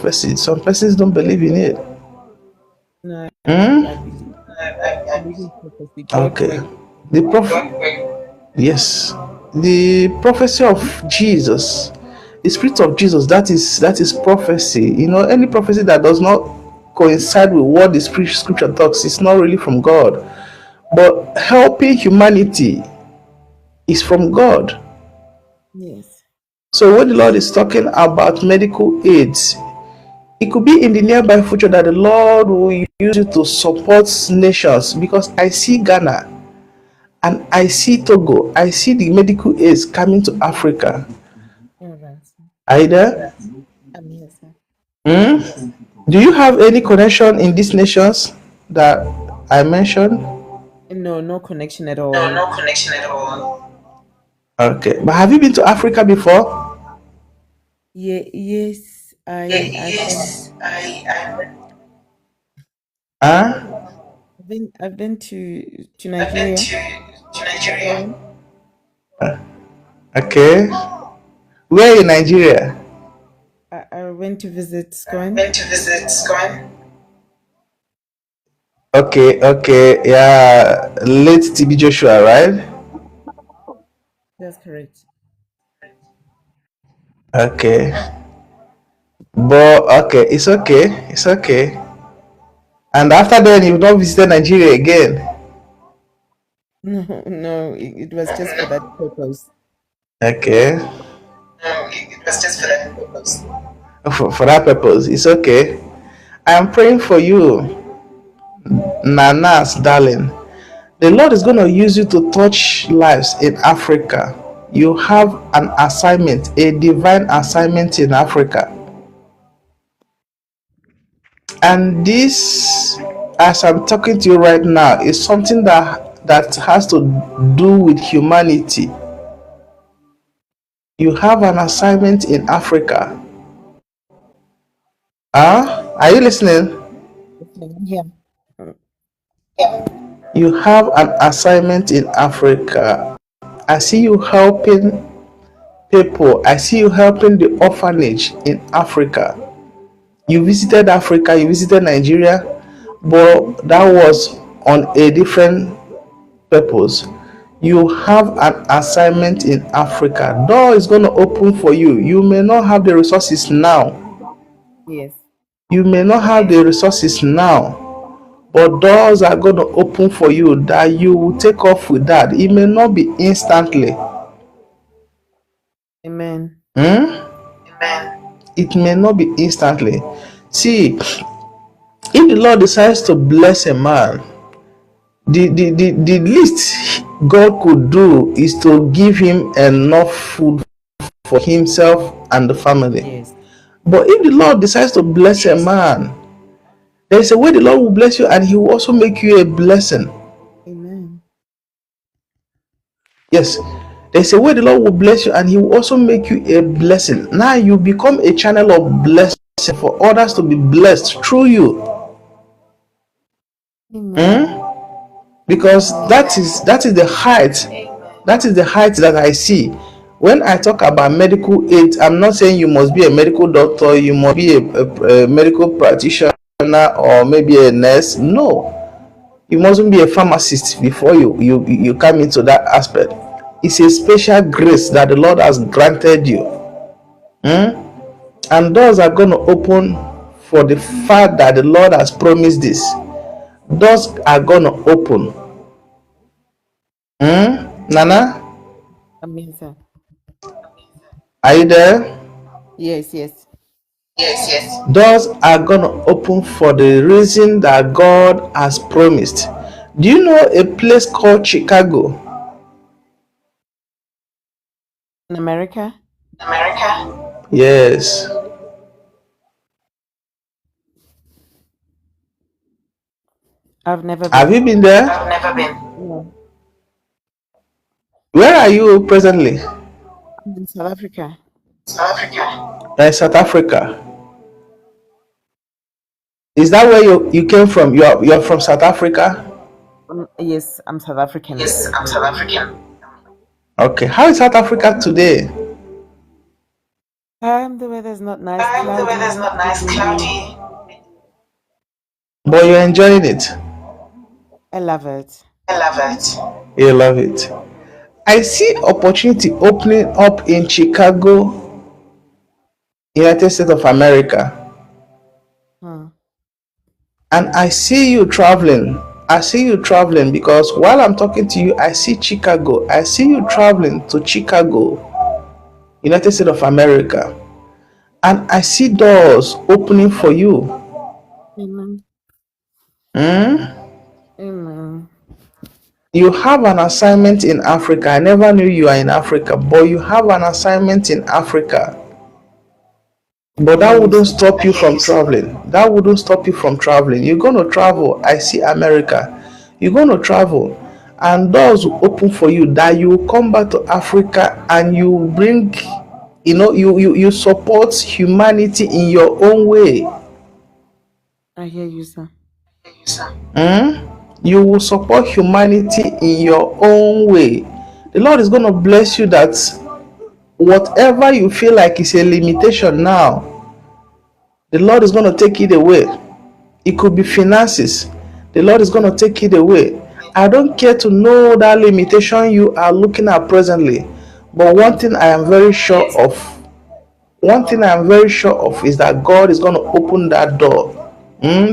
prophecy. Some persons don't believe in it. No, Hmm? I believe in prophecy. God Okay. works. The yes. The prophecy of Jesus, the spirit of Jesus, that is prophecy. Any prophecy that does not coincide with what the scripture talks is not really from God. But helping humanity is from God. Yes. So when the Lord is talking about medical aids, it could be in the nearby future that the Lord will use it to support nations, because I see Ghana and I see Togo. I see the medical aids coming to Africa. All right, sir. Are you there? I'm here, sir. Hmm? Do you have any connection in these nations that I mentioned? No, no connection at No, all. no connection at all. Okay, but have you been to Africa before? Yeah, yes, I've been, Yes, Huh? I've been to I've been Nigeria. to Nigeria. Going, Okay. Where in Nigeria? I went to visit I Scone. went to visit Scone. Okay, okay, yeah, late TB Joshua, right? That's correct. Okay, but okay, it's okay. And after then, you've not visited Nigeria again. No, no, it was just for that purpose. Okay, no, it was just for that purpose. For that purpose, it's okay. I am praying for you, Nanas, darling. The Lord is going to use you to touch lives in Africa. You have an assignment, a divine assignment in Africa. And this, as I'm talking to you right now, is something that has to do with humanity. You have an assignment in Africa. Are you listening? Yeah. You have an assignment in Africa. I see you helping people. I see you helping the orphanage in Africa. You visited Africa, you visited Nigeria, but that was on a different purpose. You have an assignment in Africa. Door is going to open for you. You may not have the resources now. Yes. You may not have the resources now, but doors are going to open for you that you will take off with that. It may not be instantly. Amen. It may not be instantly. See, if the Lord decides to bless a man, the least God could do is to give him enough food for himself and the family. Yes. But if the Lord decides to bless a man, there is a way the Lord will bless you, and He will also make you a blessing. Amen. Yes, there's a way the Lord will bless you, and He will also make you a blessing. Now you become a channel of blessing for others to be blessed through you. Amen. Because that is the height. That is the height that I see. When I talk about medical aid, I'm not saying you must be a medical doctor, you must be a medical practitioner, or maybe a nurse. No, you mustn't be a pharmacist before you come into that aspect. It's a special grace that the Lord has granted you. And doors are going to open for the fact that the Lord has promised this. Doors are going to open. Nana, Amen, sir. are you there? Yes, yes. Doors are going to open for the reason that God has promised. Do you know a place called Chicago? In America? Yes. I've never Have been. you been there? No. Where are you presently? I'm in South Africa. South Africa. Is that where you came from? You're from South Africa? Yes, I'm South African. Okay. How is South Africa today? The weather's not nice, The weather's cloudy, not bit nice, windy. cloudy. But you're enjoying it. I love it. I love it. You love it. I see opportunity opening up in Chicago, United States of America. Hmm. And I see you traveling. I see you traveling because while I'm talking to you, I see Chicago. I see you traveling to Chicago, United States of America. And I see doors opening for you. Amen. Hmm? Amen. You have an assignment in Africa. I never knew you are in Africa, but you have an assignment in Africa. But I hear that you, wouldn't sir. stop you from traveling. That wouldn't stop you from traveling. You're going to travel. I see America. You're going to travel. And doors will open for you that you will come back to Africa and you bring, you support humanity in your own way. I hear you, sir. Hmm? You will support humanity in your own way. The Lord is going to bless you that whatever you feel like is a limitation now, the Lord is going to take it away. It could be finances. The Lord is going to take it away. I don't care to know that limitation you are looking at presently, but one thing I am very sure of is that God is going to open that door.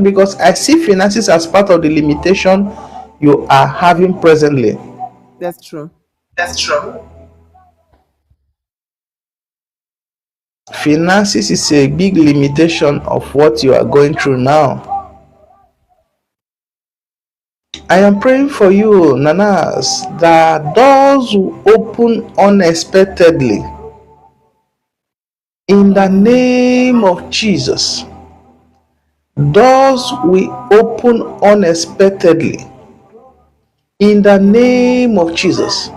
Because I see finances as part of the limitation you are having presently. That's true. That's true. Finances is a big limitation of what you are going through now. I am praying for you, Nanas, that doors will open unexpectedly. In the Amen. name of Jesus, doors will open unexpectedly. In the Amen. name of Jesus,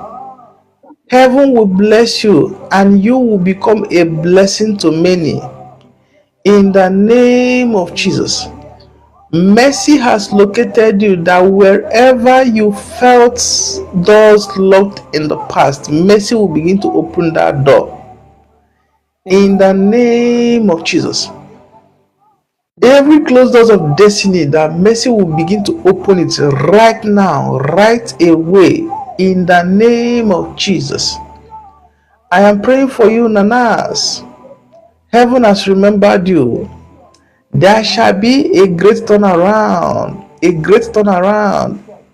heaven will bless you and you will become a blessing to many. In the name of Amen. Jesus, mercy has located you that wherever you felt doors locked in the past, mercy will begin to open that door. In the Amen. name of Jesus, every closed doors of destiny, that mercy will begin to open it right now, right away. In the name of Jesus, I am praying for you, Nanas. Heaven has remembered you. There shall Amen. be a great turnaround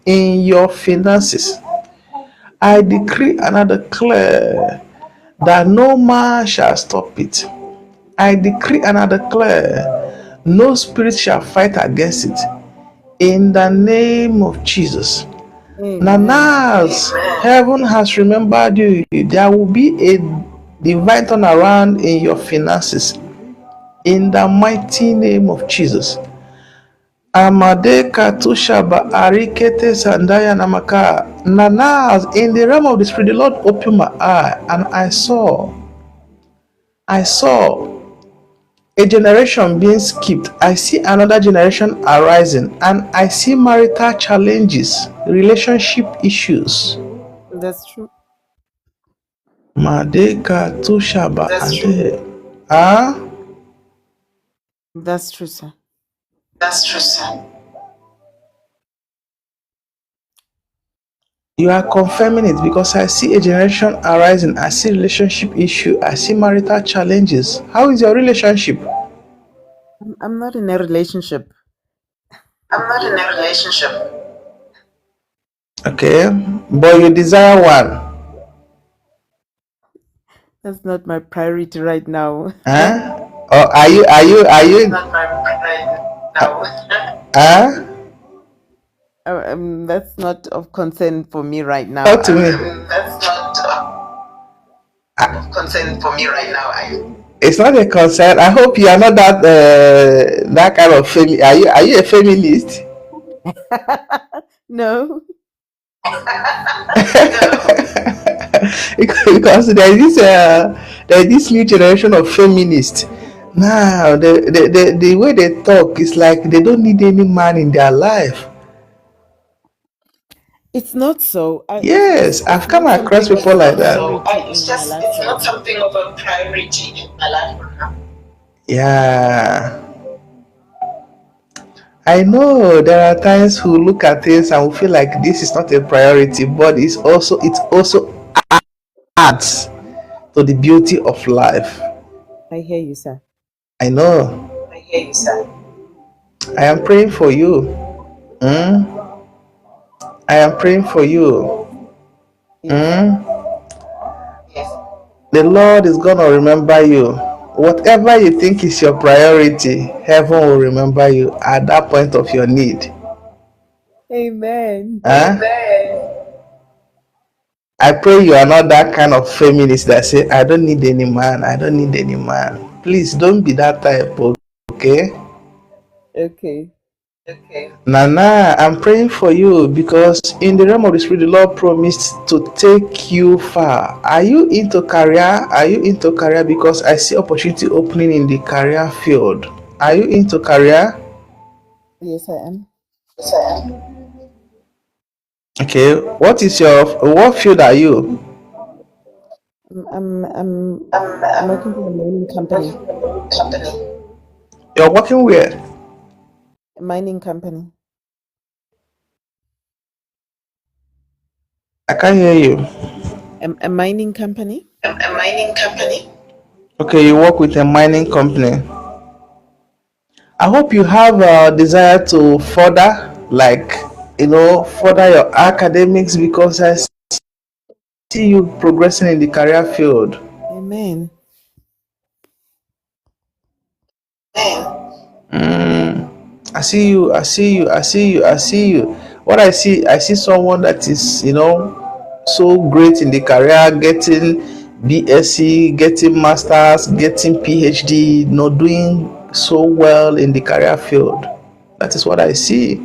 in your finances. I decree and I declare that no man shall stop it. I decree and I declare no spirit shall fight against it. In the name of Jesus. Amen. Nanas, heaven has remembered you. There will be a divine turnaround in your finances. In the mighty name of Jesus. Amade Katushaba Arikete Sandaya Namaka. Nanas, in the realm of the spirit, the Lord opened my eye and I saw a generation being skipped. I see another generation arising and I see marital challenges, relationship issues. That's true. Madeka Tushaba Ade. Ah, That's true, sir. that's true, sir. You are confirming it because I see a generation arising. I see relationship issue. I see marital challenges. How is your relationship? I'm not in a relationship. I'm not in a relationship. Okay, but you desire one. That's not my priority right now. Huh? Or are you not my right now? Huh? That's not of concern for me right now. Talk to me. That's not concern for me right now. It's not a concern. I hope you are not that kind of Are you a feminist? No. Because there is this new generation of feminists. Now the way they talk is like they don't need any man in their life. It's not so. Yes, I've It's come not across something of people a like that. priority It's in my just, life it's right not now. something of a priority in my life right now. Yeah. I know there are times who look at things and will feel like this is not a priority, but it also adds to the beauty of life. I hear you, sir. I know. I hear you, sir. I am praying for you. Mm? I am praying for you. Yes. Mm? Yes. The Lord is gonna remember you. Whatever you think is your priority, heaven will remember you at that point of your need. Amen. Huh? I pray you are not that kind of feminist that say, I don't need any man, I don't need any man. Please don't be that type, okay? Okay. Okay. Nana, I'm praying for you because in the realm of the spirit, the Lord promised to take you far. Are you into career? Are you into career? Because I see opportunity opening in the career field. Are you into career? Yes, I am. Yes, I am. Okay. What field are you? I'm I'm I'm, I'm I'm working for a mining company. working in a company. You're working where? A mining company. I can't hear you. A mining company. A mining company. Okay, you work with a mining company. I hope you have a desire to further, further your academics because I see you progressing in the career field. Amen. I see you, I see you, I see you, I see you. What I see someone that is, so great in the career, getting BSc, getting masters, getting PhD, doing so well in the career field. That is what I see.